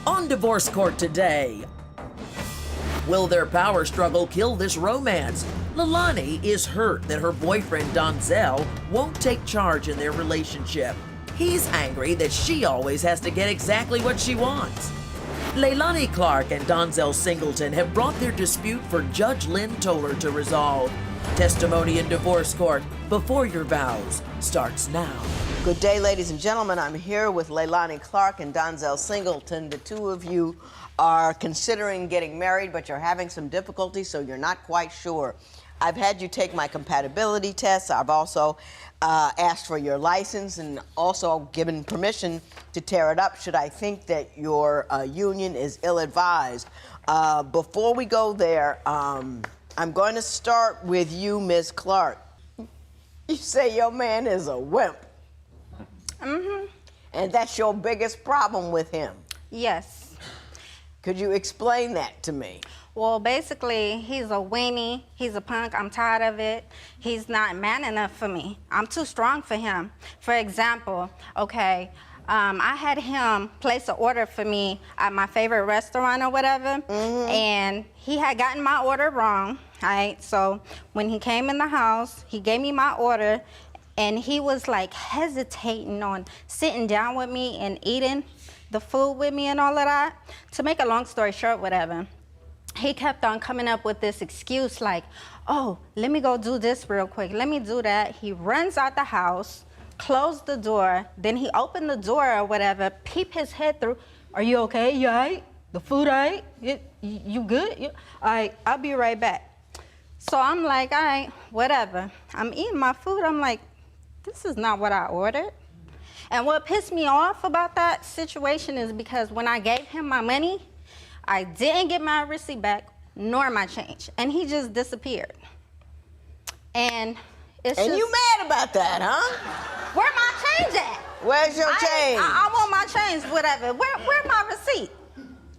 On Divorce Court today. Will their power struggle kill this romance? Laylannai is hurt that her boyfriend Donzell won't take charge in their relationship. He's angry that she always has to get exactly what she wants. Laylannai Clark and Donzell Singleton have brought their dispute for Judge Lynn Toller to resolve. Testimony in Divorce Court Before Your Vows starts now. Good day, ladies and gentlemen. I'm here with Laylannai Clark and Donzell Singleton. The two of you are considering getting married, but you're having some difficulty, so you're not quite sure. I've had you take my compatibility tests. I've also asked for your license and also given permission to tear it up should I think that your union is ill-advised. Before we go there, I'm going to start with you, Ms. Clark. You say your man is a wimp. Mm-hmm. And that's your biggest problem with him. Yes. Could you explain that to me? Well, basically, he's a weenie. He's a punk. I'm tired of it. He's not man enough for me. I'm too strong for him. For example, okay, I had him place an order for me at my favorite restaurant or whatever, and he had gotten my order wrong, right? So when he came in the house, he gave me my order, and he was like hesitating on sitting down with me and eating the food with me and all of that. To make a long story short, whatever, he kept on coming up with this excuse like, oh, let me go do this real quick. Let me do that. He runs out the house, closed the door, then he opened the door or whatever, peep his head through. Are you okay? You all right? The food all right? You good? All right, I'll be right back. So I'm like, all right, whatever. I'm eating my food. I'm like, this is not what I ordered. And what pissed me off about that situation is because when I gave him my money, I didn't get my receipt back, nor my change. And he just disappeared. And it's And just, you mad about that, huh? where my change at? Where's your change? I want my change, whatever. Where my receipt?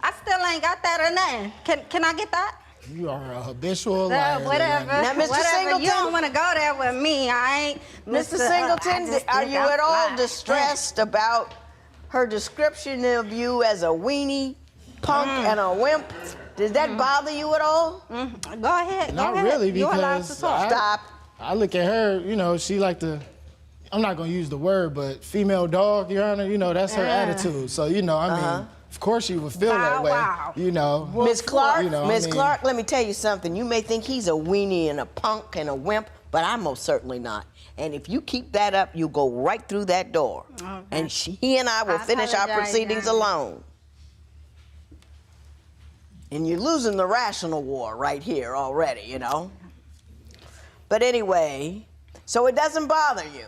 I still ain't got that or nothing. Can I get that? You are a habitual liar. Whatever. Now, Mr. Whatever. Singleton. You don't want to go there with me. I ain't. Mr. I Singleton, just are think you I'm at all fly. distressed about her description of you as a weenie, punk, and a wimp? Does that bother you at all? Go ahead. Not go ahead. really, You're allowed to because talk. Stop. I look at her, you know, she like to, I'm not gonna use the word, but female dog, Your Honor, you know, that's her attitude. So, you know, I mean, of course she would feel that way, Wow. you know. Ms. Clark, You know, Ms. I mean- Clark, let me tell you something. You may think he's a weenie and a punk and a wimp, but I'm most certainly not. And if you keep that up, you'll go right through that door. Okay. And he and I will finish our apologize, proceedings Your Honor. alone. And you're losing the rational war right here already, you know? But anyway, so it doesn't bother you.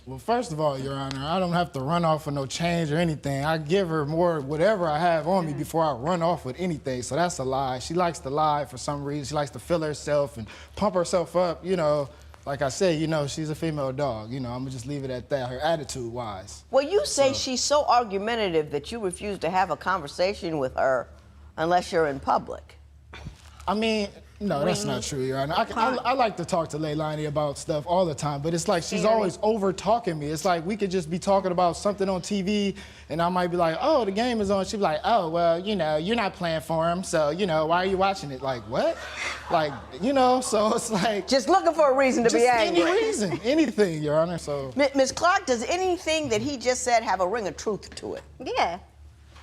Well, first of all, Your Honor, I don't have to run off with no change or anything. I give her more whatever I have on me before I run off with anything, so that's a lie. She likes to lie for some reason. She likes to feel herself and pump herself up, you know. Like I said, you know, she's a female dog. You know, I'm gonna just leave it at that, her attitude-wise. Well, you say she's so argumentative that you refuse to have a conversation with her unless you're in public. I mean, no, that's not true, Your Honor. I like to talk to Laylannai about stuff all the time, but it's like she's always over-talking me. It's like we could just be talking about something on TV, and I might be like, oh, the game is on. She'd be like, oh, well, you know, you're not playing for him, so, you know, why are you watching it? Like, what? Like, you know, so it's like... Just looking for a reason to be angry. Any reason, anything, Your Honor, so... Ms. Clark, does anything that he just said have a ring of truth to it? Yeah.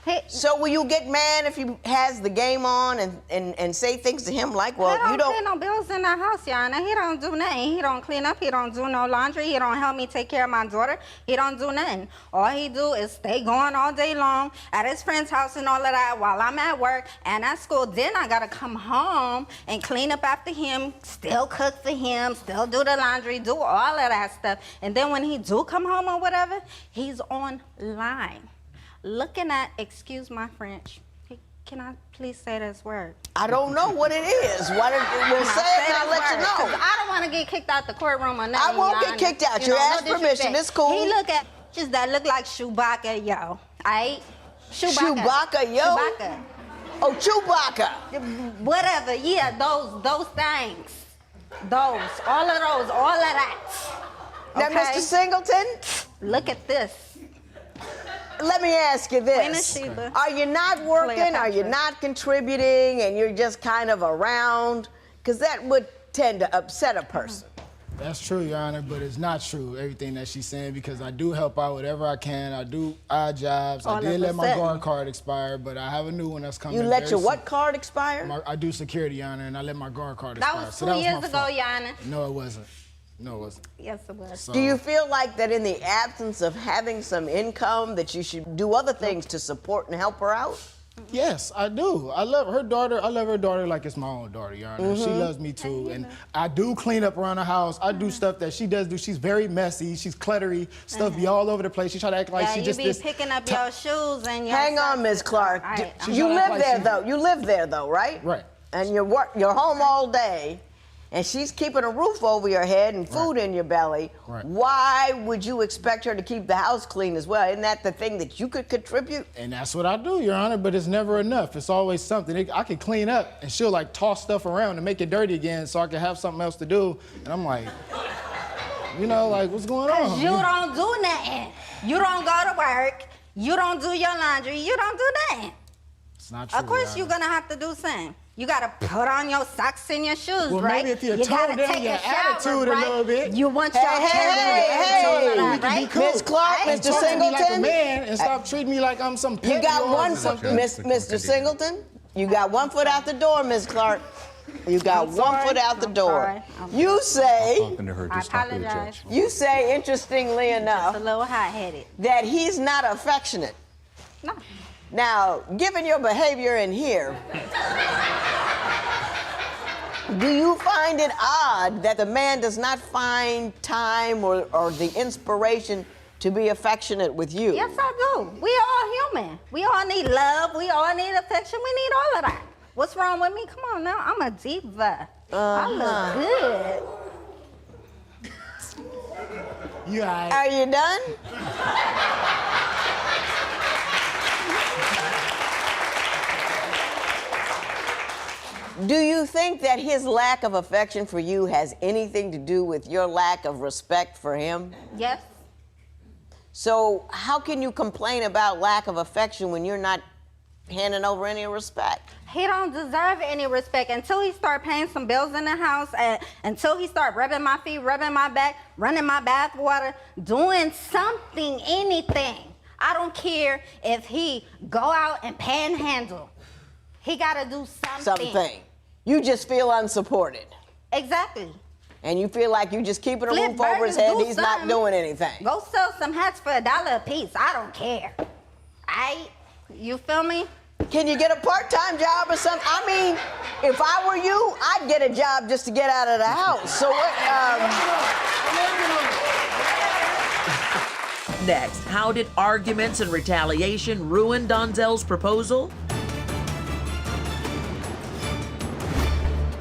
Hey, So will you get mad if he has the game on and say things to him like, well, he you don't pay don't... no bills in the house, Yana. He don't do nothing. He don't clean up. He don't do no laundry. He don't help me take care of my daughter. He don't do nothing. All he do is stay going all day long at his friend's house and all of that while I'm at work and at school. Then I gotta come home and clean up after him, still cook for him, still do the laundry, do all of that stuff. And then when he do come home or whatever, he's online. Looking at, excuse my French, can I please say this word? I don't know what it is. We'll say it and I'll let you know. I don't want to get kicked out the courtroom or nothing. I won't get Your kicked Honor. out. You asked no permission. disrespect. It's cool. He look at just that look like Chewbacca, yo. Aight? Chewbacca, yo? Chewbacca. Oh, Chewbacca. Whatever, yeah, those things. Those, all of that. Now, Okay? Mr. Singleton, Look at this. let me ask you Queen of this. Sheba. Are you not working? Are you Cleopatra. not contributing and you're just kind of around? Because that would tend to upset a person. That's true, Your Honor, but it's not true, everything that she's saying, because I do help out whatever I can. I do odd jobs. I did let my guard card expire, but I have a new one that's coming. You let your very what soon. card expire? I do security, Your Honor, and I let my guard card That expire. was So 2 my years ago, fault. Your Honor. No, it wasn't. No, it wasn't. Yes, it was. So, Do you feel like that in the absence of having some income that you should do other things to support and help her out? Yes, I do. I love her daughter. I love her daughter like it's my own daughter, Your Honor. She loves me too, and I do clean up around the house. I do stuff that she does do. She's very messy. She's cluttery. Stuff be all over the place. She try to act like Yeah, she you just be this. picking up your shoes and your Hang on, socks. Ms. Clark. All right, She's You trying to act live like there, she- though. You live there, though, right? Right. And you're home all day, and she's keeping a roof over your head and food in your belly. Right. Why would you expect her to keep the house clean as well? Isn't that the thing that you could contribute? And that's what I do, Your Honor, but it's never enough. It's always something. I can clean up, and she'll like toss stuff around and make it dirty again so I can have something else to do. And I'm like, you know, like, what's going on? You don't do nothing. You don't go to work. You don't do your laundry. You don't do nothing. It's not true, Of course, Your you're Honor. gonna have to do something. You gotta put on your socks and your shoes, Well, right? maybe if you gotta tone down take your a shower, attitude a right? little bit. You want your Hey, hair hey, done, we can be right? cool. Miss Clark, And Mr. talk to me like a Singleton? man and stop treating me like I'm some You petty got or one something. foot, Mr. Singleton. You got 1 foot out the door, Ms. Clark. You got I'm 1 sorry. foot out the I'm door. sorry. I'm You say, Talking to her, I just talk to the apologize. judge. you say, interestingly A enough, little hot-headed. that he's not affectionate. No. Now, given your behavior in here, do you find it odd that the man does not find time or the inspiration to be affectionate with you? Yes, I do. We all human. We all need love. We all need affection. We need all of that. What's wrong with me? Come on now. I'm a diva. I look good. You all right? Are you done? Do you think that his lack of affection for you has anything to do with your lack of respect for him? Yes. So how can you complain about lack of affection when you're not handing over any respect? He don't deserve any respect until he start paying some bills in the house, and until he start rubbing my feet, rubbing my back, running my bath water, doing something, anything. I don't care if he go out and panhandle. He gotta do something. Something. You just feel unsupported. Exactly. And you feel like you just keeping a Flip roof over his burgers, head, do he's not something. doing anything. Go sell some hats for $1 a piece. I don't care. You feel me? Can you get a part-time job or something? I mean, if I were you, I'd get a job just to get out of the house. So what, Next, how did arguments and retaliation ruin Donzell's proposal?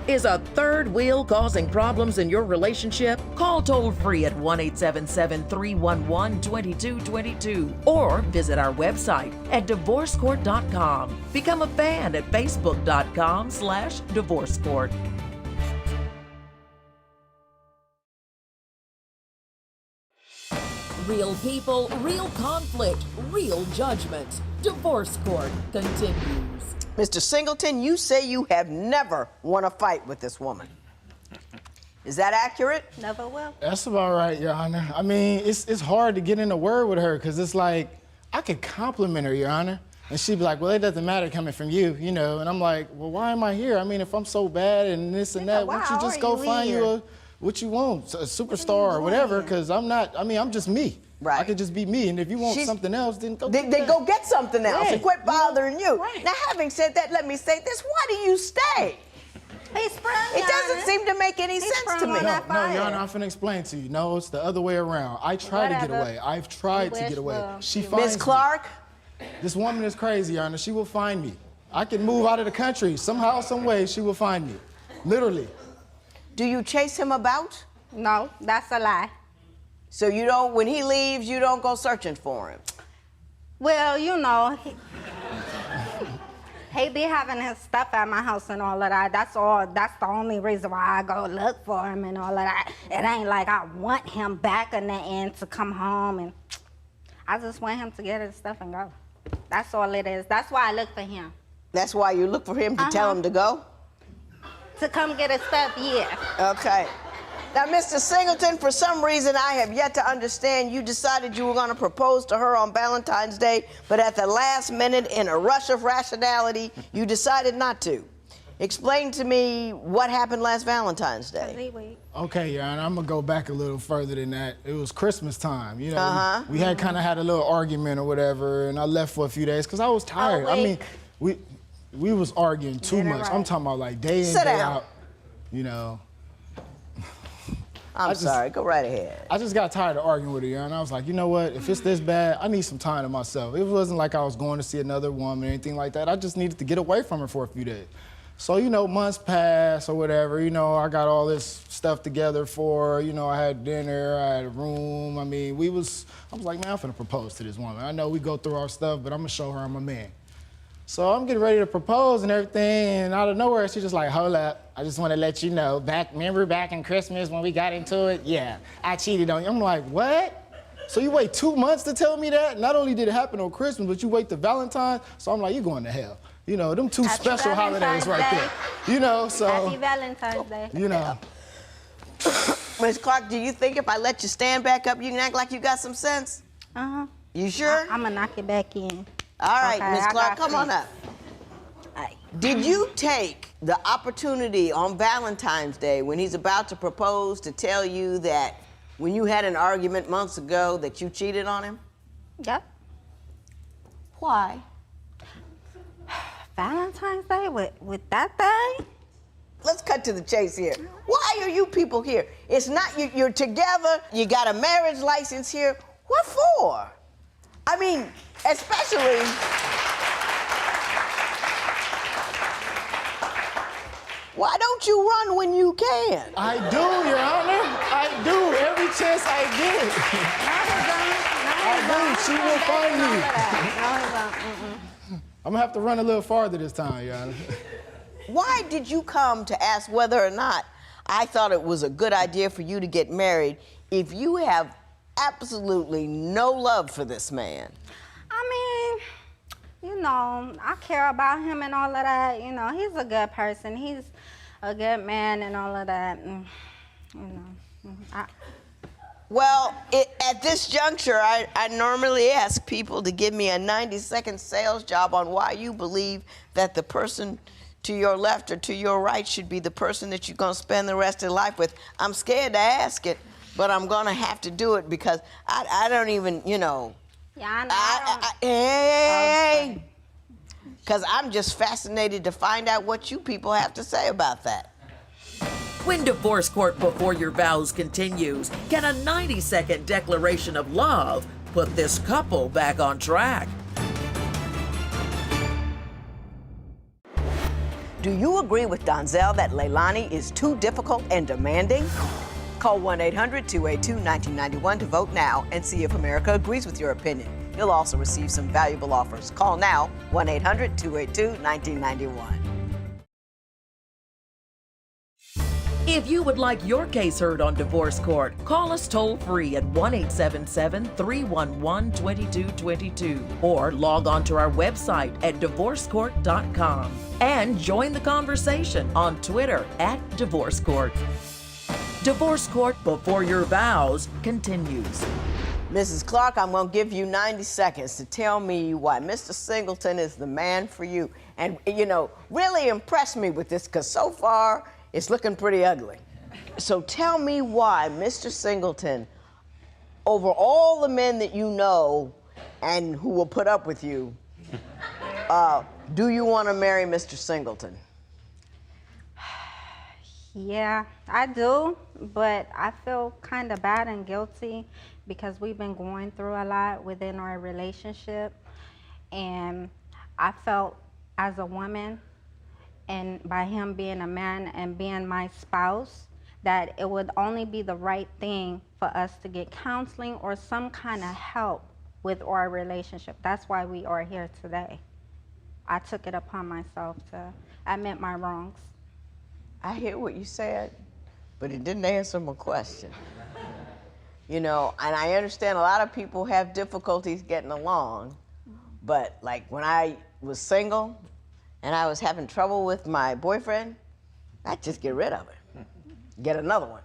Is a third wheel causing problems in your relationship? Call toll-free at 1-877-311-2222 or visit our website at divorcecourt.com. Become a fan at facebook.com/divorcecourt. Real people, real conflict, real judgment. Divorce Court continues. Mr. Singleton, you say you have never won a fight with this woman. Is that accurate? Never will. That's about right, Your Honor. I mean, it's hard to get in a word with her because it's like, I could compliment her, Your Honor, and she'd be like, well, it doesn't matter coming from you, you know, and I'm like, well, why am I here? I mean, if I'm so bad and this and that, why don't you why just are go you find here? you what you want, a superstar or whatever, because I'm just me. Right. I could just be me, and if you want She's- something else, then go They get that. go get something else and Right. quit bothering you. Right. Now, having said that, let me say this. Why do you stay? He sprung It Your doesn't Honor. seem to make any He sense sprung to me. on that No, Your fire. Honor, I'm finna explain to you. No, it's the other way around. I try to get Whatever. away. I've tried to wish get away. well. She You finds Miss me. Clark, This woman is crazy, Your Honor. She will find me. I can move out of the country. Somehow, some way, she will find me. Literally. do you chase him about? No, that's a lie. So you don't, when he leaves, you don't go searching for him? Well, you know, he be having his stuff at my house and all of that. That's all. That's the only reason why I go look for him and all of that. It ain't like I want him back in the end to come home, and I just want him to get his stuff and go. That's all it is. That's why I look for him. That's why you look for him to tell him to go? To come get his stuff, yeah. Okay. Now, Mr. Singleton, for some reason I have yet to understand, you decided you were going to propose to her on Valentine's Day, but at the last minute, in a rush of rationality, you decided not to. Explain to me what happened last Valentine's Day. Okay, Your Honor, I'm gonna go back a little further than that. It was Christmas time, you know. We had kind of had a little argument or whatever, and I left for a few days because I was tired. I mean, we was arguing too much. I'm talking about like day in, day out, you know. I'm sorry, go right ahead. I just got tired of arguing with her, and I was like, you know what, if it's this bad, I need some time to myself. It wasn't like I was going to see another woman or anything like that. I just needed to get away from her for a few days. So, you know, months passed or whatever, you know, I got all this stuff together for her, you know, I had dinner, I had a room. I mean, I was like, man, I'm finna propose to this woman. I know we go through our stuff, but I'm gonna show her I'm a man. So I'm getting ready to propose and everything, and out of nowhere, she's just like, hold up, I just want to let you know, remember back in Christmas when we got into it? Yeah, I cheated on you. I'm like, what? So you wait 2 months to tell me that? Not only did it happen on Christmas, but you wait to Valentine's? So I'm like, you're going to hell. You know, them two special holidays right there. You know, so. Happy Valentine's Day. You know. Ms. Clark, do you think if I let you stand back up, you can act like you got some sense? You sure? I'm gonna knock it back in. All right, Ms. Clark, come on up. Did you take the opportunity on Valentine's Day when he's about to propose to tell you that when you had an argument months ago that you cheated on him? Yep. Why? Valentine's Day with that thing? Let's cut to the chase here. Why are you people here? It's not, you're together, you got a marriage license here. What for? I mean, especially, why don't you run when you can? I do, Your Honor. I do, every chance I get. I do, she will find me. I'm gonna have to run a little farther this time, Your Honor. Why did you come to ask whether or not I thought it was a good idea for you to get married if you have absolutely no love for this man? I mean, you know, I care about him and all of that. You know, he's a good person. He's a good man and all of that. And, you know, Well, at this juncture, I normally ask people to give me a 90-second sales job on why you believe that the person to your left or to your right should be the person that you're going to spend the rest of your life with. I'm scared to ask it, but I'm going to have to do it because I don't even, you know. Yeah, I know. Hey! Because I'm just fascinated to find out what you people have to say about that. When Divorce Court Before Your Vows continues, can a 90-second declaration of love put this couple back on track? Do you agree with Donzell that Laylannai is too difficult and demanding? Call 1-800-282-1991 to vote now and see if America agrees with your opinion. You'll also receive some valuable offers. Call now, 1-800-282-1991. If you would like your case heard on Divorce Court, call us toll-free at 1-877-311-2222 or log on to our website at divorcecourt.com and join the conversation on Twitter at Divorce Court. Divorce Court Before Your Vows continues. Mrs. Clark, I'm going to give you 90 seconds to tell me why Mr. Singleton is the man for you. And, you know, really impress me with this because so far, it's looking pretty ugly. So tell me why Mr. Singleton, over all the men that you know and who will put up with you, do you want to marry Mr. Singleton? Yeah, I do, but I feel kind of bad and guilty because we've been going through a lot within our relationship. And I felt as a woman, and by him being a man and being my spouse, that it would only be the right thing for us to get counseling or some kind of help with our relationship. That's why we are here today. I took it upon myself to admit my wrongs. I hear what you said, but it didn't answer my question. You know, and I understand a lot of people have difficulties getting along, but like when I was single and I was having trouble with my boyfriend, I'd just get rid of it, get another one.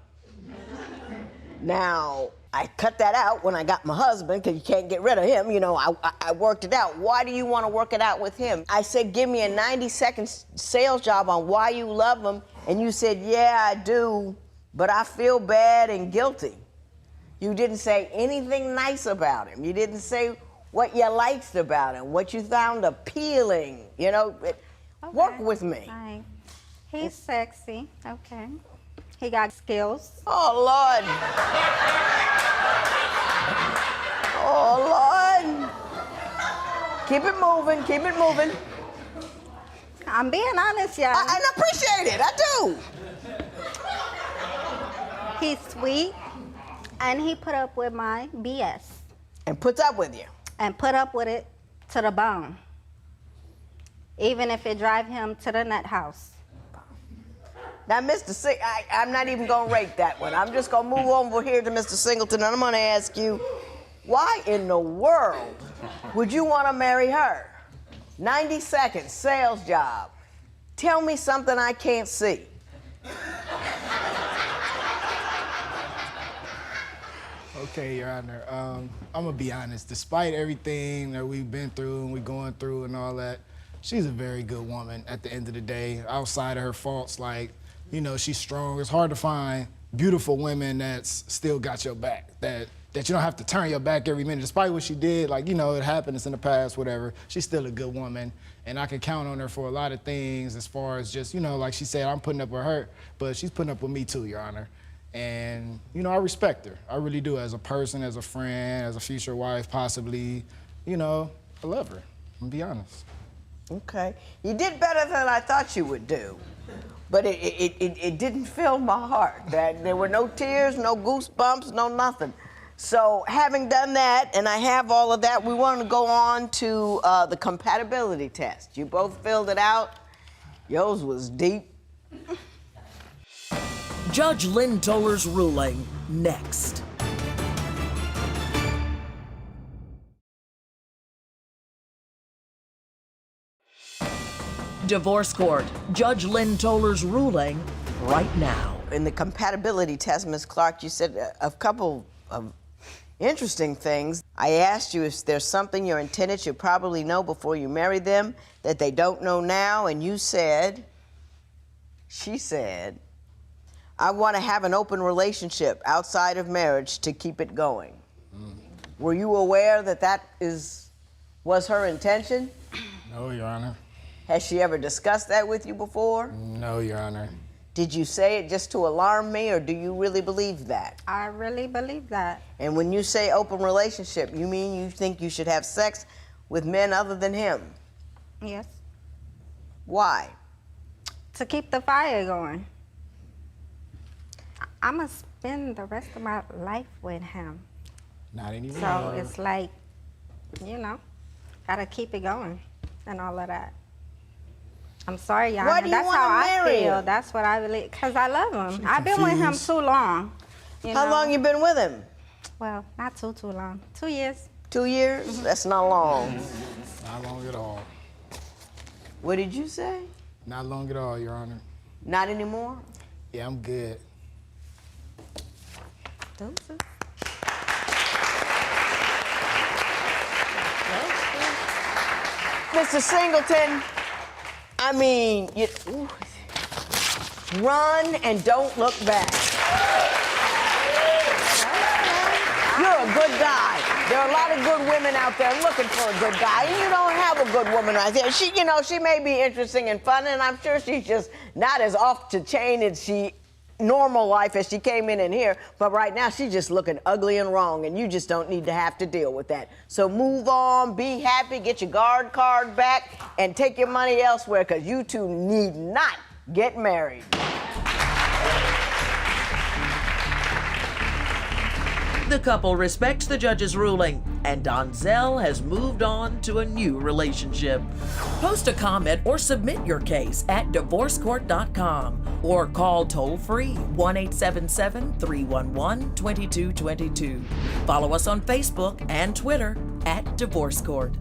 Now, I cut that out when I got my husband, because you can't get rid of him. You know, I worked it out. Why do you want to work it out with him? I said, give me a 90-second sales job on why you love him, and you said, yeah, I do, but I feel bad and guilty. You didn't say anything nice about him. You didn't say what you liked about him, what you found appealing. You know, work with me. Right. He's sexy. Okay. He got skills. Oh, Lord. Oh, Lord. Keep it moving, keep it moving. I'm being honest, y'all. I appreciate it, I do. He's sweet, and he put up with my BS. And puts up with you. And put up with it to the bone. Even if it drive him to the nut house. Now, Mr. I'm not even gonna rate that one. I'm just gonna move over here to Mr. Singleton, and I'm gonna ask you, why in the world would you wanna marry her? 90 seconds, sales job. Tell me something I can't see. Okay, Your Honor. I'm gonna be honest. Despite everything that we've been through and we're going through and all that, she's a very good woman at the end of the day. Outside of her faults, like, you know, she's strong. It's hard to find beautiful women that's still got your back, that you don't have to turn your back every minute. Despite what she did, like, you know, it happened, it's in the past, whatever. She's still a good woman, and I can count on her for a lot of things as far as just, you know, like she said, I'm putting up with her, but she's putting up with me too, Your Honor. And, you know, I respect her. I really do, as a person, as a friend, as a future wife, possibly. You know, I love her, I'm gonna be honest. Okay. You did better than I thought you would do. But it didn't fill my heart. There were no tears, no goosebumps, no nothing. So having done that, and I have all of that, we want to go on to the compatibility test. You both filled it out. Yours was deep. Judge Lynn Toller's ruling next. Divorce Court, Judge Lynn Toller's ruling right now. In the compatibility test, Ms. Clark, you said a couple of interesting things. I asked you if there's something your intended should probably know before you marry them that they don't know now, and you said, she said, I want to have an open relationship outside of marriage to keep it going. Were you aware that that was her intention? No, Your Honor. Has she ever discussed that with you before? No, Your Honor. Did you say it just to alarm me, or do you really believe that? I really believe that. And when you say open relationship, you mean you think you should have sex with men other than him? Yes. Why? To keep the fire going. I'm going to spend the rest of my life with him. Not anymore. So it's like, you know, got to keep it going and all of that. I'm sorry, y'all. Why do you That's wanna how I marry feel. him? That's what I believe. Because I love him. I've been with him confused. too long. How long you been with him? Well, not too long. 2 years. 2 years? That's not long. Not long at all. What did you say? Not long at all, Your Honor. Not anymore? Yeah, I'm good. Deuces. Mr. Singleton, I mean, run and don't look back. You're a good guy. There are a lot of good women out there looking for a good guy, and you don't have a good woman right there. She, you know, she may be interesting and fun, and I'm sure she's just not as off the chain as she normal life as she came in here, but right now she's just looking ugly and wrong, and you just don't need to have to deal with that. So move on, be happy, get your guard card back, and take your money elsewhere, because you two need not get married. The couple respects the judge's ruling, and Donzell has moved on to a new relationship. Post a comment or submit your case at divorcecourt.com or call toll-free 1-877-311-2222. Follow us on Facebook and Twitter at Divorce Court.